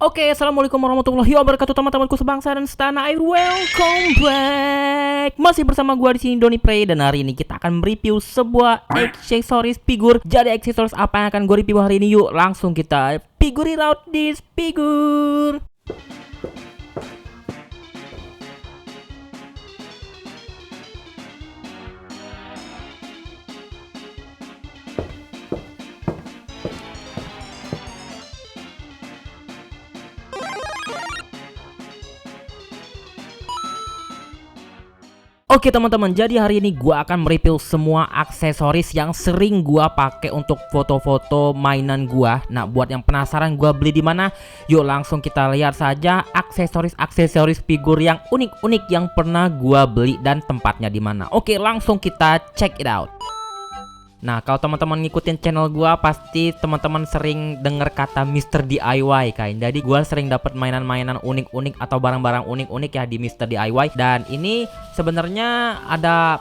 Oke, assalamualaikum warahmatullahi wabarakatuh teman-temanku sebangsa dan setanah air. Welcome back. Masih bersama gua di sini Doni Prey, dan hari ini kita akan mereview sebuah aksesoris figur. Jadi aksesoris apa yang akan gua review hari ini? Yuk langsung kita figure out this figure. Oke teman-teman, jadi hari ini gua akan mereview semua aksesoris yang sering gua pakai untuk foto-foto mainan gua. Nah, buat yang penasaran gua beli di mana, yuk langsung kita lihat saja aksesoris figur yang unik-unik yang pernah gua beli dan tempatnya di mana. Oke, langsung kita check it out. Nah, kalau teman-teman ngikutin channel gua, pasti teman-teman sering dengar kata Mr. DIY kan. Jadi gua sering dapat mainan-mainan unik-unik atau barang-barang unik-unik ya di Mr. DIY. Dan ini sebenarnya ada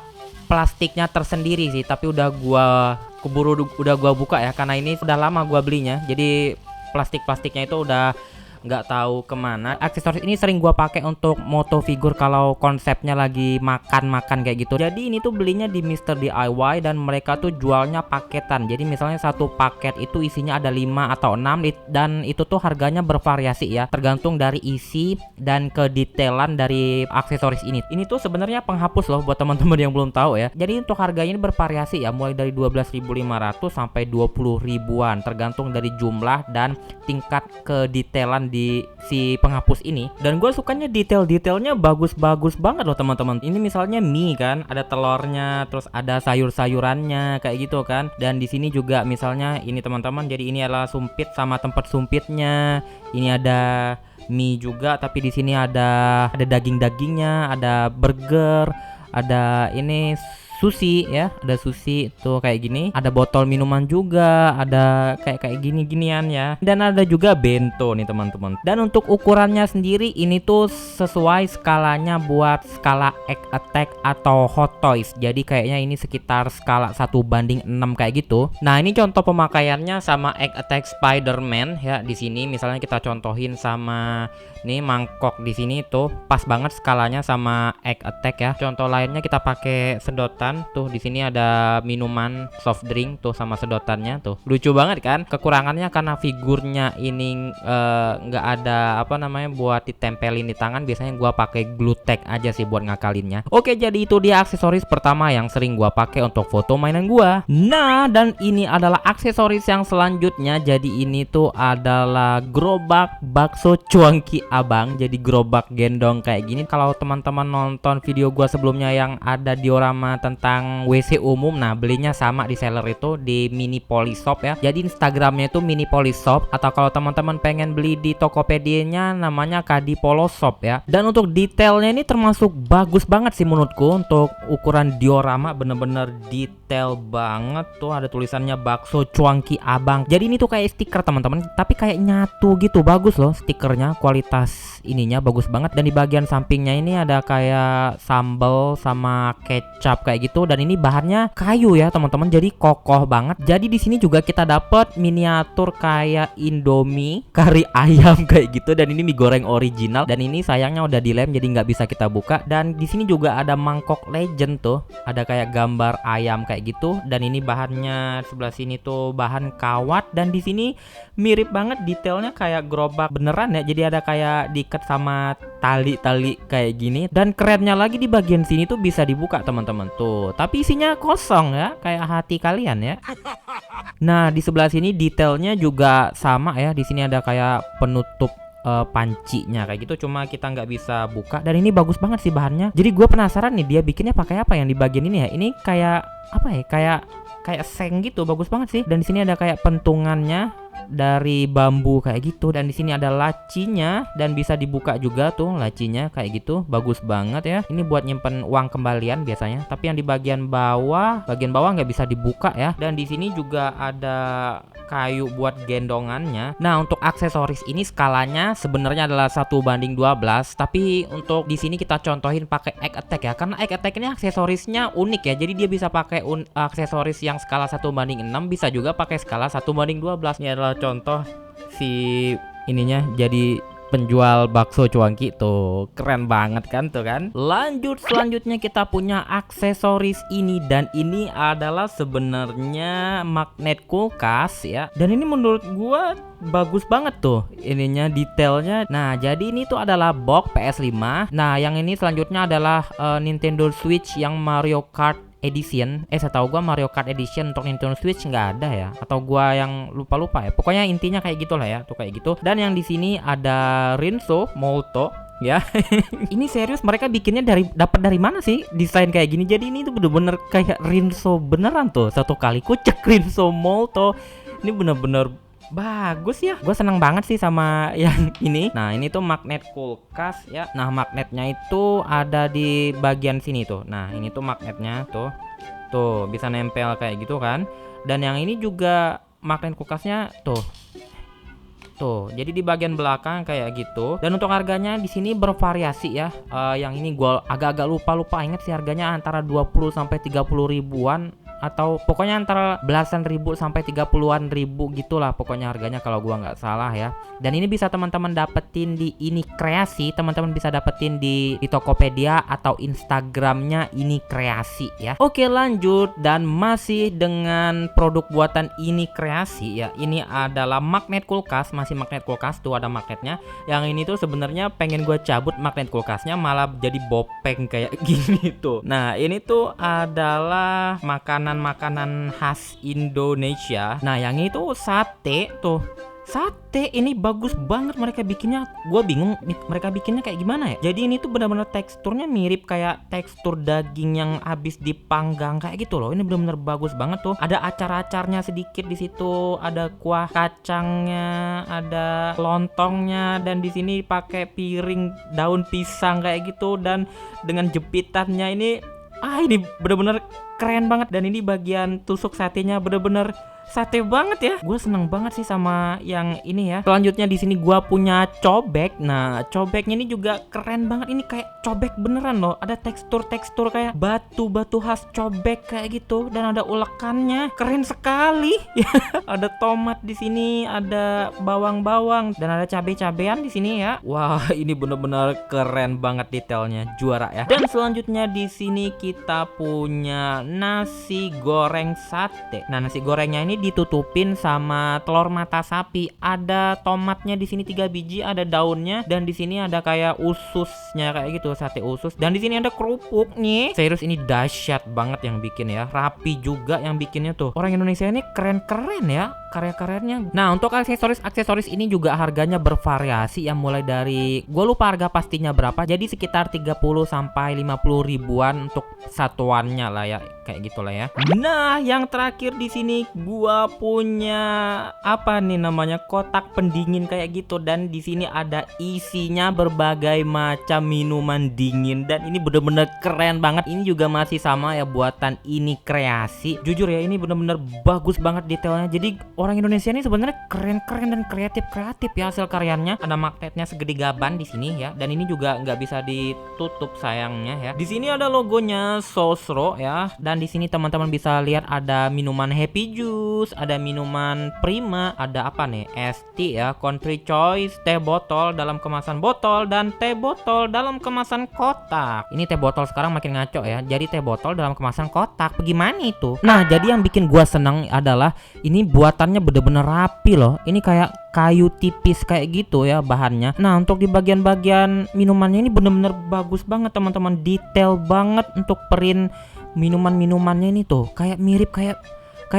plastiknya tersendiri sih, tapi udah gua buka ya, karena ini udah lama gua belinya. Jadi plastiknya itu udah nggak tahu kemana. Aksesoris ini sering gua pakai untuk moto figur kalau konsepnya lagi makan kayak gitu. Jadi ini tuh belinya di Mr. DIY dan mereka tuh jualnya paketan. Jadi misalnya satu paket itu isinya ada 5 atau 6 dan itu tuh harganya bervariasi ya, tergantung dari isi dan kedetailan dari aksesoris ini. Ini tuh sebenarnya penghapus loh buat teman-teman yang belum tahu ya. Jadi untuk harganya ini bervariasi ya, mulai dari 12.500 sampai 20 ribuan tergantung dari jumlah dan tingkat kedetailan di si penghapus ini. Dan gue sukanya detailnya bagus-bagus banget loh teman-teman. Ini misalnya mie kan, ada telurnya, terus ada sayur-sayurannya kayak gitu kan. Dan di sini juga misalnya ini teman-teman, jadi ini adalah sumpit sama tempat sumpitnya. Ini ada mie juga, tapi di sini ada daging-dagingnya, ada burger, ada ini sushi ya, ada sushi tuh kayak gini, ada botol minuman juga, ada kayak ginian ya, dan ada juga bento nih teman-teman. Dan untuk ukurannya sendiri ini tuh sesuai skalanya buat skala Egg Attack atau Hot Toys. Jadi kayaknya ini sekitar skala 1:6 kayak gitu. Nah, ini contoh pemakaiannya sama Egg Attack Spider-Man ya. Di sini misalnya kita contohin sama nih mangkok di sini tuh pas banget skalanya sama Egg Attack ya. Contoh lainnya kita pakai sedotan. Tuh di sini ada minuman soft drink tuh sama sedotannya tuh. Lucu banget kan? Kekurangannya karena figurnya ini nggak ada apa namanya buat ditempelin di tangan. Biasanya gua pakai glue tag aja sih buat ngakalinnya. Oke, jadi itu dia aksesoris pertama yang sering gua pakai untuk foto mainan gua. Nah, dan ini adalah aksesoris yang selanjutnya. Jadi ini tuh adalah gerobak bakso cuangki abang. Jadi gerobak gendong kayak gini. Kalau teman-teman nonton video gua sebelumnya yang ada diorama tentang WC umum, nah belinya sama di seller itu di Mini Polishop ya. Jadi Instagramnya itu Mini Polishop, atau kalau teman-teman pengen beli di Tokopedia-nya namanya Kadi Poloshop ya. Dan untuk detailnya ini termasuk bagus banget sih menurutku. Untuk ukuran diorama bener-bener detail banget tuh, ada tulisannya bakso cuangki abang. Jadi ini tuh kayak stiker teman-teman, tapi kayak nyatu gitu. Bagus loh stikernya, kualitas ininya bagus banget. Dan di bagian sampingnya ini ada kayak sambal sama kecap kayak gitu, dan ini bahannya kayu ya teman-teman, jadi kokoh banget. Jadi di sini juga kita dapat miniatur kayak Indomie kari ayam kayak gitu, dan ini mie goreng original, dan ini sayangnya udah dilem jadi nggak bisa kita buka. Dan di sini juga ada mangkok legend tuh, ada kayak gambar ayam kayak gitu, dan ini bahannya sebelah sini tuh bahan kawat, dan di sini mirip banget detailnya kayak gerobak beneran ya, jadi ada kayak diikat sama tali-tali kayak gini. Dan kerennya lagi di bagian sini tuh bisa dibuka teman-teman tuh, tapi isinya kosong ya, kayak hati kalian ya. Nah, di sebelah sini detailnya juga sama ya, di sini ada kayak penutup pancinya kayak gitu, cuma kita nggak bisa buka. Dan ini bagus banget sih bahannya, jadi gue penasaran nih dia bikinnya pakai apa yang di bagian ini ya. Ini kayak apa ya, kayak seng gitu, bagus banget sih. Dan di sini ada kayak pentungannya dari bambu kayak gitu, dan di sini ada lacinya dan bisa dibuka juga tuh lacinya kayak gitu, bagus banget ya. Ini buat nyimpen uang kembalian biasanya, tapi yang di bagian bawah nggak bisa dibuka ya. Dan di sini juga ada kayu buat gendongannya. Nah, untuk aksesoris ini skalanya sebenarnya adalah 1:12, tapi untuk di sini kita contohin pakai Egg Attack ya, karena Egg Attack ini aksesorisnya unik ya. Jadi dia bisa pakai aksesoris yang skala 1:6, bisa juga pakai skala 1:12. Ini adalah contoh si ininya jadi penjual bakso cuanki tuh, keren banget kan tuh kan. Lanjut, selanjutnya kita punya aksesoris ini, dan ini adalah sebenarnya magnet kulkas ya, dan ini menurut gua bagus banget tuh ininya, detailnya. Nah jadi ini tuh adalah box PS5. Nah yang ini selanjutnya adalah Nintendo Switch yang Mario Kart Edition. Setahu gua Mario Kart Edition untuk Nintendo Switch nggak ada ya, atau gua yang lupa ya. Pokoknya intinya kayak gitulah ya, tuh kayak gitu. Dan yang di sini ada Rinso Molto ya. Ini serius mereka bikinnya dapat dari mana sih desain kayak gini? Jadi ini tuh bener-bener kayak Rinso beneran tuh. Satu kali ku cek Rinso Molto, ini bener-bener bagus ya. Gue seneng banget sih sama yang ini. Nah ini tuh magnet kulkas ya. Nah magnetnya itu ada di bagian sini tuh. Nah ini tuh magnetnya tuh bisa nempel kayak gitu kan. Dan yang ini juga magnet kulkasnya tuh. Jadi di bagian belakang kayak gitu. Dan untuk harganya di sini bervariasi ya. Yang ini gue agak-agak lupa inget sih harganya, antara 20 sampai 30 ribuan, atau pokoknya antara belasan ribu sampai 30-an ribu gitulah pokoknya harganya kalau gua nggak salah ya. Dan ini bisa teman-teman dapetin di Ini Kreasi, teman-teman bisa dapetin di Tokopedia atau Instagramnya Ini Kreasi ya. Oke lanjut, dan masih dengan produk buatan Ini Kreasi ya. Ini adalah magnet kulkas, masih magnet kulkas tuh ada magnetnya. Yang ini tuh sebenarnya pengen gua cabut magnet kulkasnya, malah jadi bopeng kayak gini tuh. Nah ini tuh adalah makanan khas Indonesia. Nah yang itu sate tuh. Sate ini bagus banget mereka bikinnya. Gue bingung mereka bikinnya kayak gimana ya. Jadi ini tuh benar-benar teksturnya mirip kayak tekstur daging yang habis dipanggang kayak gitu loh. Ini benar-benar bagus banget tuh. Ada acar-acarnya sedikit di situ, ada kuah kacangnya, ada lontongnya, dan di sini pakai piring daun pisang kayak gitu, dan dengan jepitannya ini bener-bener keren banget. Dan ini bagian tusuk satenya bener-bener sate banget ya. Gue seneng banget sih sama yang ini ya. Selanjutnya di sini gue punya cobek. Nah cobeknya ini juga keren banget. Ini kayak cobek beneran loh. Ada tekstur kayak batu khas cobek kayak gitu. Dan ada ulekannya. Keren sekali. Ada tomat di sini, ada bawang-bawang, dan ada cabai-cabean di sini ya. Wah ini bener-bener keren banget detailnya, juara ya. Dan selanjutnya di sini kita punya nasi goreng sate. Nah nasi gorengnya ini ditutupin sama telur mata sapi. Ada tomatnya di sini 3 biji, ada daunnya, dan di sini ada kayak ususnya kayak gitu, sate usus. Dan di sini ada kerupuknya. Serius ini dahsyat banget yang bikin ya. Rapi juga yang bikinnya tuh. Orang Indonesia ini keren-keren ya karya-karyanya. Nah untuk aksesoris ini juga harganya bervariasi ya, mulai dari gue lupa harga pastinya berapa. Jadi sekitar 30 sampai 50 ribuan untuk satuannya lah ya, kayak gitulah ya. Nah yang terakhir di sini gua punya apa nih namanya, kotak pendingin kayak gitu. Dan di sini ada isinya berbagai macam minuman dingin, dan ini bener-bener keren banget. Ini juga masih sama ya, buatan Ini Kreasi. Jujur ya ini bener-bener bagus banget detailnya. Jadi orang Indonesia ini sebenarnya keren-keren dan kreatif ya hasil karyanya. Ada magnetnya segede gaban di sini ya, dan ini juga nggak bisa ditutup sayangnya ya. Di sini ada logonya Sosro ya, dan di sini teman-teman bisa lihat ada minuman Happy Juice, ada minuman Prima, ada apa nih, ST ya, Country Choice, teh botol dalam kemasan botol, dan teh botol dalam kemasan kotak. Ini teh botol sekarang makin ngaco ya, jadi teh botol dalam kemasan kotak. Bagaimana itu? Nah jadi yang bikin gua seneng adalah ini buatannya bener-bener rapi loh. Ini kayak kayu tipis kayak gitu ya bahannya. Nah untuk di bagian-bagian minumannya ini bener-bener bagus banget teman-teman, detail banget untuk print minuman-minumannya ini tuh kayak mirip kayak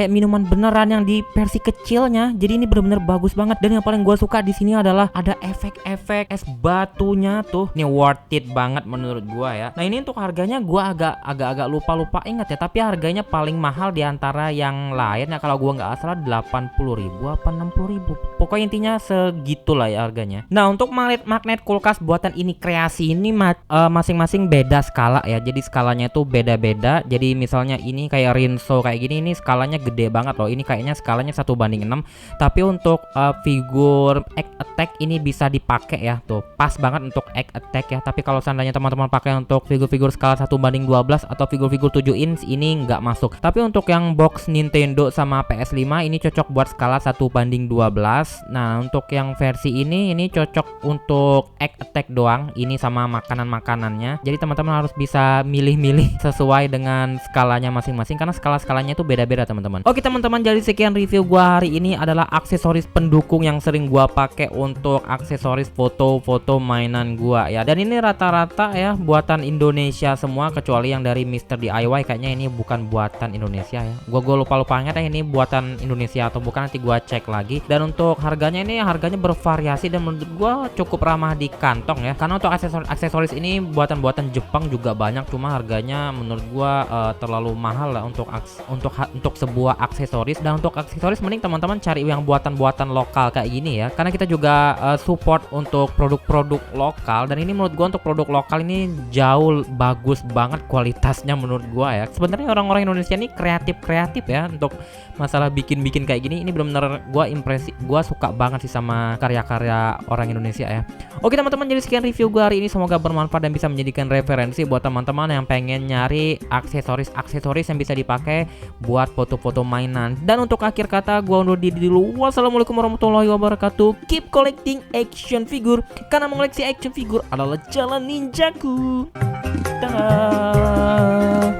minuman beneran yang di versi kecilnya. Jadi ini benar-benar bagus banget. Dan yang paling gue suka di sini adalah ada efek-efek es batunya tuh. Ini worth it banget menurut gue ya. Nah ini untuk harganya gue agak lupa ingat ya, tapi harganya paling mahal di antara yang lain ya, kalau gue nggak salah 80 ribu apa 60 ribu. Pokoknya intinya segitulah ya harganya. Nah untuk magnet kulkas buatan Ini Kreasi ini masing-masing beda skala ya. Jadi skalanya tuh beda-beda. Jadi misalnya ini kayak Rinso kayak gini, ini skalanya gede banget loh. Ini kayaknya skalanya 1:6. Tapi untuk figur Egg Attack ini bisa dipakai ya. Tuh, pas banget untuk Egg Attack ya. Tapi kalau seandainya teman-teman pakai untuk figur-figur skala 1:12 atau figur-figur 7 inch ini nggak masuk. Tapi untuk yang box Nintendo sama PS5 ini cocok buat skala 1:12. Nah, untuk yang versi ini cocok untuk Egg Attack doang. Ini sama makanan-makanannya. Jadi teman-teman harus bisa milih-milih sesuai dengan skalanya masing-masing karena skala-skalanya itu beda-beda teman-teman. Oke teman-teman, jadi sekian review gua hari ini adalah aksesoris pendukung yang sering gua pakai untuk aksesoris foto-foto mainan gua ya. Dan ini rata-rata ya buatan Indonesia semua kecuali yang dari Mr. DIY, kayaknya ini bukan buatan Indonesia ya. Gua lupa ingat ya ini buatan Indonesia atau bukan, nanti gua cek lagi. Dan untuk harganya bervariasi dan menurut gua cukup ramah di kantong ya. Karena untuk aksesoris ini buatan-buatan Jepang juga banyak, cuma harganya menurut gua terlalu mahal lah untuk sebuah aksesoris. Dan untuk aksesoris mending teman-teman cari yang buatan-buatan lokal kayak gini ya. Karena kita juga support untuk produk-produk lokal, dan ini menurut gua untuk produk lokal ini jauh bagus banget kualitasnya menurut gua ya. Sebenarnya orang-orang Indonesia ini kreatif ya untuk masalah bikin kayak gini. Ini benar-benar gua suka banget sih sama karya-karya orang Indonesia ya. Oke teman-teman, jadi sekian review gua hari ini, semoga bermanfaat dan bisa menjadikan referensi buat teman-teman yang pengen nyari aksesoris yang bisa dipakai buat foto-foto mainan. Dan untuk akhir kata gua undur diri dulu. Wassalamualaikum warahmatullahi wabarakatuh. Keep collecting action figure, karena mengoleksi action figure adalah jalan ninjaku. Dadah.